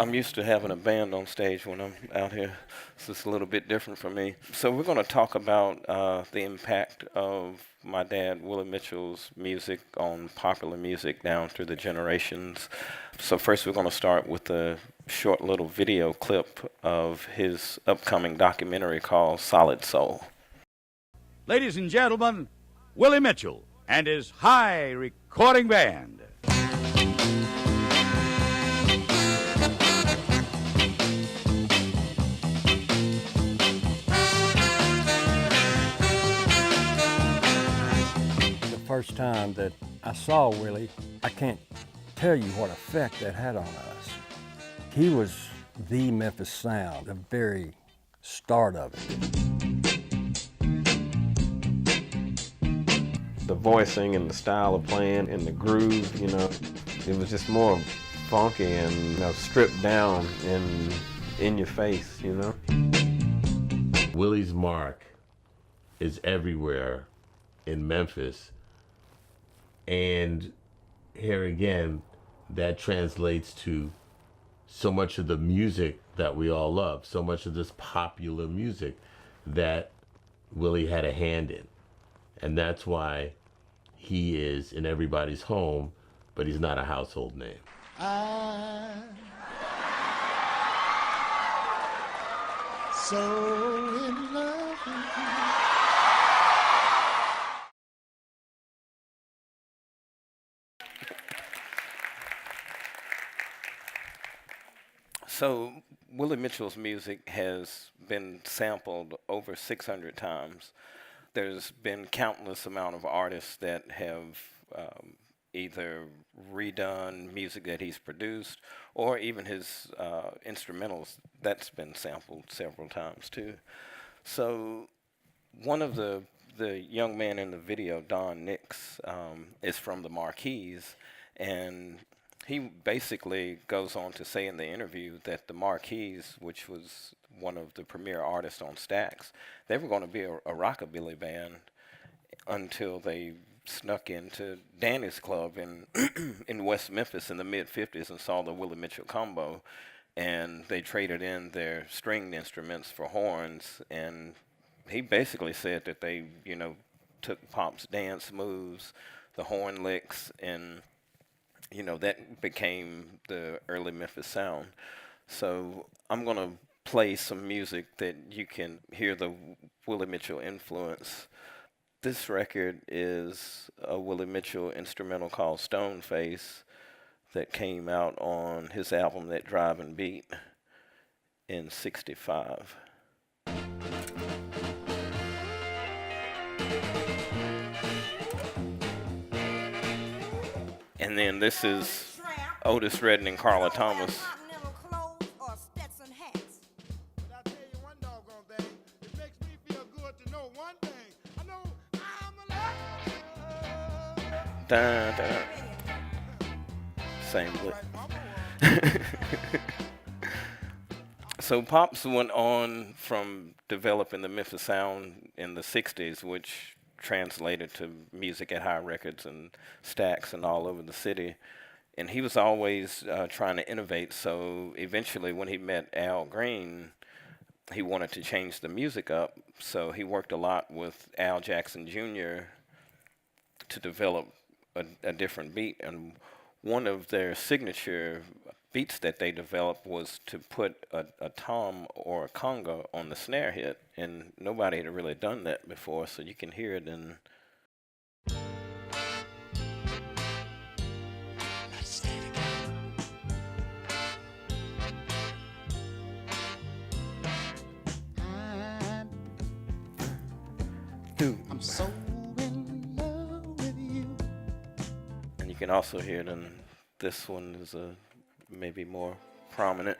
I'm used to having a band on stage when I'm out here. So it's a little bit different for me. So we're going to talk about the impact of my dad, Willie Mitchell's music on popular music down through the generations. So first we're going to start with a short little video clip of his upcoming documentary called Solid Soul. Ladies and gentlemen, Willie Mitchell and his High Recording Band. First time that I saw Willie, I can't tell you what effect that had on us. He was the Memphis sound, the very start of it. The voicing and the style of playing and the groove, it was just more funky and stripped down and in your face, Willie's mark is everywhere in Memphis. And here again, that translates to so much of the music that we all love, so much of this popular music that Willie had a hand in. And that's why he is in everybody's home, but he's not a household name. I'm so in love with you. So Willie Mitchell's music has been sampled over 600 times. There's been countless amount of artists that have either redone music that he's produced or even his instrumentals. That's been sampled several times too. So one of the young man in the video, Don Nix, is from the Marquis, and he basically goes on to say in the interview that the Marquis, which was one of the premier artists on Stax, they were going to be a rockabilly band until they snuck into Danny's Club in in West Memphis in the mid-'50s and saw the Willie Mitchell combo, and they traded in their stringed instruments for horns, and he basically said that they, took Pop's dance moves, the horn licks, and that became the early Memphis sound. So I'm going to play some music that you can hear the Willie Mitchell influence. This record is a Willie Mitchell instrumental called Stoneface that came out on his album That Driving Beat in '65. And then this is Otis Redding and Carla Thomas. Da, da. Same lick. So Pops went on from developing the Memphis sound in the '60s, which translated to music at High Records and Stax and all over the city. And he was always trying to innovate. So eventually when he met Al Green, he wanted to change the music up. So he worked a lot with Al Jackson Jr. to develop a different beat. And one of their signature beats that they developed was to put a tom or a conga on the snare hit, and nobody had really done that before, so you can hear it in. I'm so in love with you. And you can also hear it in this one is maybe more prominent.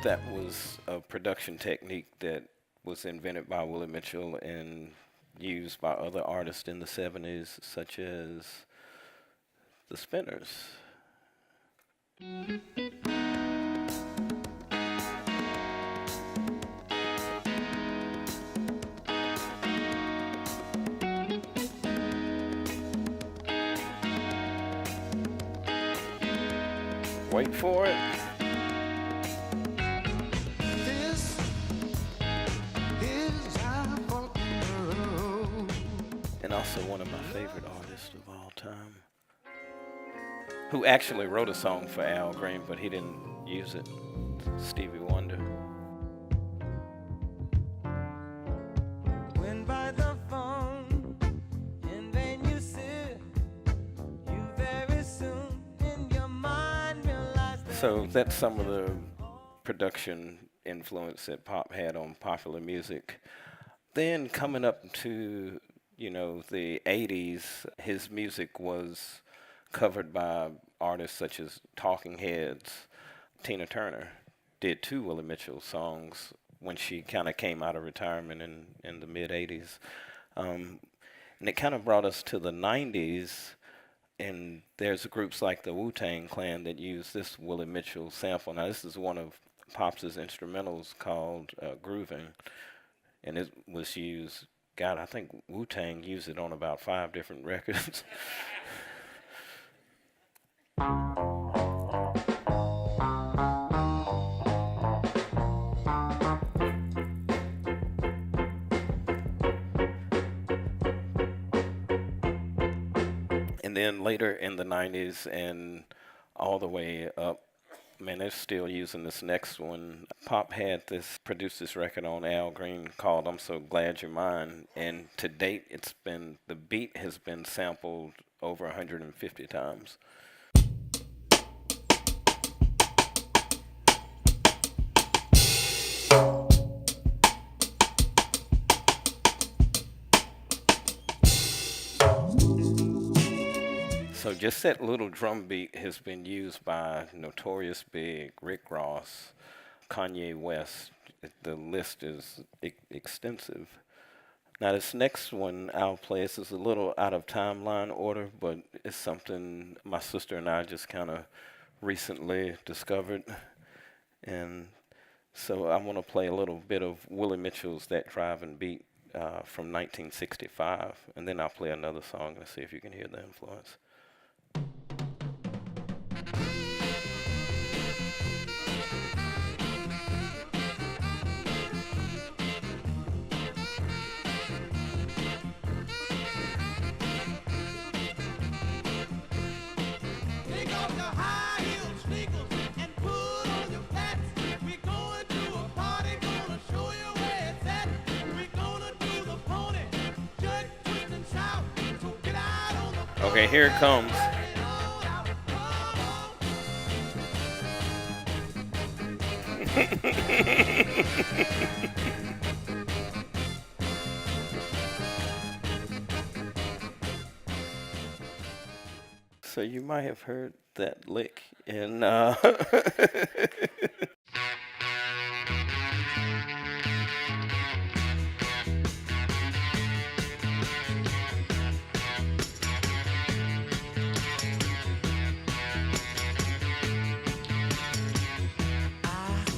That was a production technique that was invented by Willie Mitchell and used by other artists in the '70s, such as the Spinners. Wait for it. This is our road. And also one of my favorite artists of all time, who actually wrote a song for Al Green, but he didn't use it. Stevie Wonder. When by the phone, in vain you sit, you very soon in your mind realize that. So that's some of the production influence that Pop had on popular music. Then coming up to, the 80s, his music was covered by artists such as Talking Heads. Tina Turner did 2 Willie Mitchell songs when she kind of came out of retirement in the mid 80s. And it kind of brought us to the 90s, and there's groups like the Wu-Tang Clan that use this Willie Mitchell sample. Now, this is one of Pop's instrumentals called Grooving, and it was used, God, I think Wu-Tang used it on about 5 different records. And then later in the 90s and all the way up, man, they're still using this next one. Pop had produced this record on Al Green called I'm So Glad You're Mine. And to date, the beat has been sampled over 150 times. So just that little drum beat has been used by Notorious Big, Rick Ross, Kanye West. The list is extensive. Now this next one I'll play, this is a little out of timeline order, but it's something my sister and I just kind of recently discovered. And so I want to play a little bit of Willie Mitchell's That Driving Beat from 1965, and then I'll play another song and see if you can hear the influence. Take off your high heel sneakers and put on your flats. We're going to a party, gonna show you where it's at. We're gonna do the pony, jerk, twist, and shout. So get out on the floor. Okay, here it comes. So you might have heard that lick in I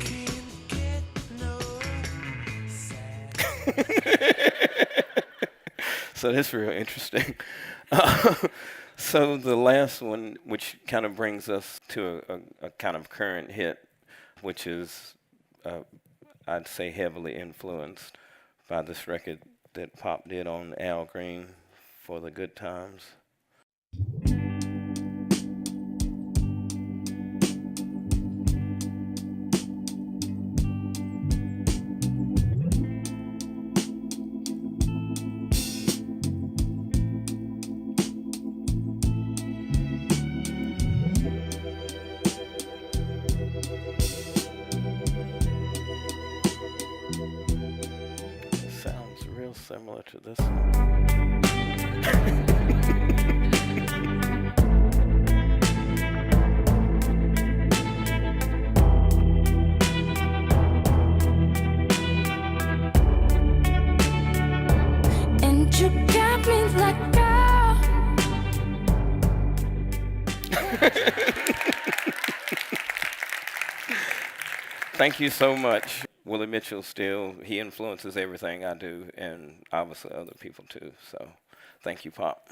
can't get no So that's real interesting. So the last one, which kind of brings us to a kind of current hit, which is, I'd say, heavily influenced by this record that Pop did on Al Green for the Good Times. Sounds real similar to this one. And you got me like Thank you so much. Willie Mitchell he influences everything I do, and obviously other people too. So thank you, Pop.